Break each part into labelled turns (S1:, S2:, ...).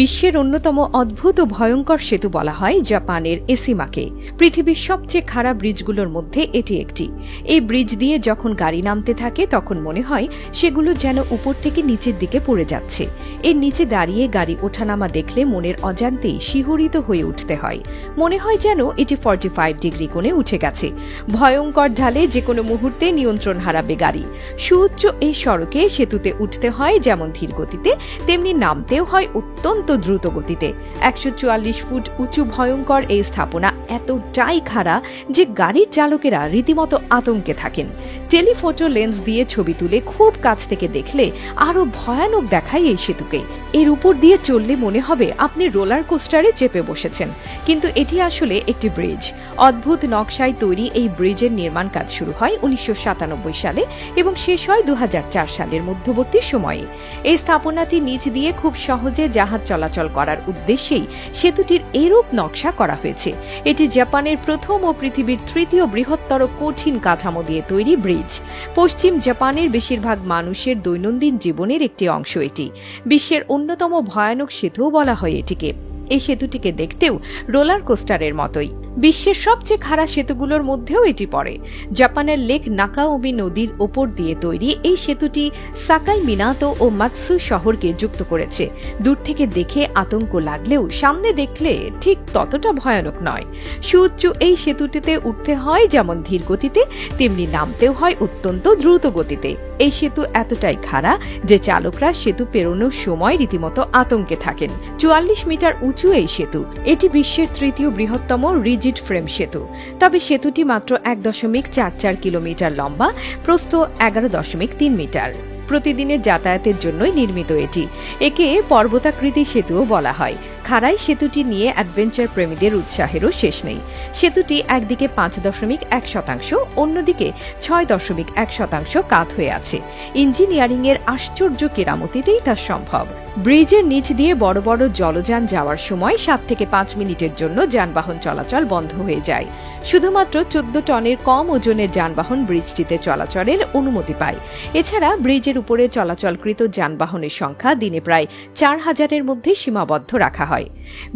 S1: বিশ্বের অন্যতম অদ্ভুত ও ভয়ঙ্কর সেতু বলা হয় জাপানের এসিমাকে। পৃথিবীর সবচেয়ে খারাপ ব্রিজগুলোর মধ্যে এটি একটি। এই ব্রিজ দিয়ে যখন গাড়ি নামতে থাকে তখন মনে হয় সেগুলো যেন উপর থেকে নিচের দিকে পড়ে যাচ্ছে। এর নিচে দাঁড়িয়ে গাড়ি ওঠানামা দেখলে মনের অজান্তেই শিহরিত হয়ে উঠতে হয়। মনে হয় যেন এটি 45 ডিগ্রি কোণে উঠে গেছে। ভয়ঙ্কর ঢালে যে কোনো মুহূর্তে নিয়ন্ত্রণ হারাবে গাড়ি। সুউচ্চ এই সড়কে সেতুতে উঠতে হয় যেমন ধীর গতিতে, তেমনি নামতেও হয় অত্যন্ত দ্রুত গতিতে। 144 ফুট উঁচু ভয়ঙ্কর এই স্থাপনা এতটাই খাড়া যে গাড়ির চালকেরা রীতিমতো আতঙ্কে থাকেন। টেলিফোটো লেন্স দিয়ে ছবি তুলে খুব কাছ থেকে দেখলে আরো ভয়ানক দেখায় এই সেতুকে। এর উপর দিয়ে চললে মনে হবে আপনি রোলার কোস্টারে চেপে বসেছেন, কিন্তু এটি আসলে একটি ব্রিজ। অদ্ভুত নকশায় তৈরি এই ব্রিজের নির্মাণ কাজ শুরু হয় 1997 সালে এবং শেষ হয় 2004 সালের মধ্যবর্তী সময়ে। এই স্থাপনাটি নিচ দিয়ে খুব সহজে জাহাজ চলাচল করার উদ্দেশ্যেই সেতুটির এরূপ নকশা করা হয়েছে। এটি জাপানের প্রথম ও পৃথিবীর তৃতীয় বৃহত্তর কঠিন কাঠামো দিয়ে তৈরি ব্রিজ। পশ্চিম জাপানের বেশিরভাগ মানুষের দৈনন্দিন জীবনের একটি অংশ এটি। বিশ্বের অন্যতম ভয়ানক সেতুও বলা হয় এটিকে। এই সেতুটিকে দেখতেও রোলার কোস্টারের মতোই। বিশ্বের সবচেয়ে খাড়া সেতুগুলোর মধ্যেও এটি পড়ে। জাপানের লেক নাকাওমি নদীর ওপর দিয়ে তৈরি এই সেতুটি সাকাই মিনাতো ও মাতসু শহরকে যুক্ত করেছে। দূর থেকে দেখে আতঙ্ক লাগলেও সামনে দেখলে ঠিক ততটা ভয়ানক নয়। সুউচ্চ এই সেতুটিতে উঠতে হয় যেমন ধীর গতিতে, তেমনি নামতেও হয় অত্যন্ত দ্রুত গতিতে। এই সেতু এতটাই খাড়া যে চালকরা সেতু পেরোনোর সময় রীতিমতো আতঙ্কে থাকেন। 44 মিটার উঁচু এই সেতু। এটি বিশ্বের তৃতীয় বৃহত্তম রিজিড ফ্রেম সেতু। তবে সেতুটি মাত্র 1.44 কিলোমিটার লম্বা, প্রস্থ 11.3 মিটার। প্রতিদিনের যাতায়াতের জন্যই নির্মিত এটি। একে পর্বতাকৃতি সেতুও বলা হয়। খাড়াই সেতুটি নিয়ে অ্যাডভেঞ্চার প্রেমীদের উৎসাহেরও শেষ নেই। সেতুটি একদিকে 5.1%, অন্যদিকে 6.1% কাত হয়ে আছে। ইঞ্জিনিয়ারিং এর আশ্চর্য কেরামতিতেই তা সম্ভব। ব্রিজের নিচ দিয়ে বড় বড় জলযান যাওয়ার সময় 7 থেকে 5 মিনিটের জন্য যানবাহন চলাচল বন্ধ হয়ে যায়। শুধুমাত্র 14 টনের কম ওজনের যানবাহন ব্রিজটিতে চলাচলের অনুমতি পায়। এছাড়া ব্রিজের উপরে চলাচলকৃত যানবাহনের সংখ্যা দিনে প্রায় 4000-এর মধ্যে সীমাবদ্ধ রাখা হয়।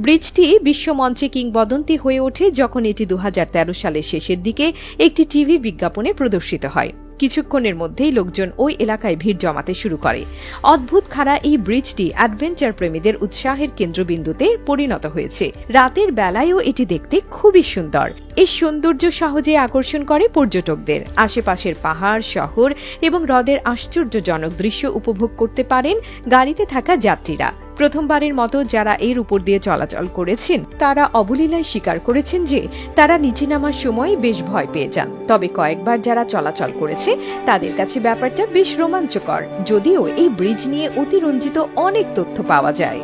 S1: ব্রিজটি বিশ্বমঞ্চে কিংবদন্তি হয়ে ওঠে যখন এটি 2013 সালের শেষের দিকে একটি টিভি বিজ্ঞাপনে প্রদর্শিত হয়। কিছুক্ষণের মধ্যেই লোকজন ওই এলাকায় ভিড় জমাতে শুরু করে। অদ্ভুত খাড়া এই ব্রিজটি অ্যাডভেঞ্চার প্রেমীদের উৎসাহের কেন্দ্রবিন্দুতে পরিণত হয়েছে। রাতের বেলায়ও এটি দেখতে খুবই সুন্দর। এই সৌন্দর্য সহজে আকর্ষণ করে পর্যটকদের। আশেপাশের পাহাড়, শহর এবং হ্রদের আশ্চর্যজনক দৃশ্য উপভোগ করতে পারেন গাড়িতে থাকা যাত্রীরা। প্রথমবারের মতো যারা এর উপর দিয়ে চলাচল করেছেন তারা অবলীলায় স্বীকার করেছেন যে তারা নিচে নামার সময় বেশ ভয় পেয়ে যান। তবে কয়েকবার যারা চলাচল করেছে তাদের কাছে ব্যাপারটা বেশ রোমাঞ্চকর, যদিও এই ব্রিজ নিয়ে অতিরঞ্জিত অনেক তথ্য পাওয়া যায়।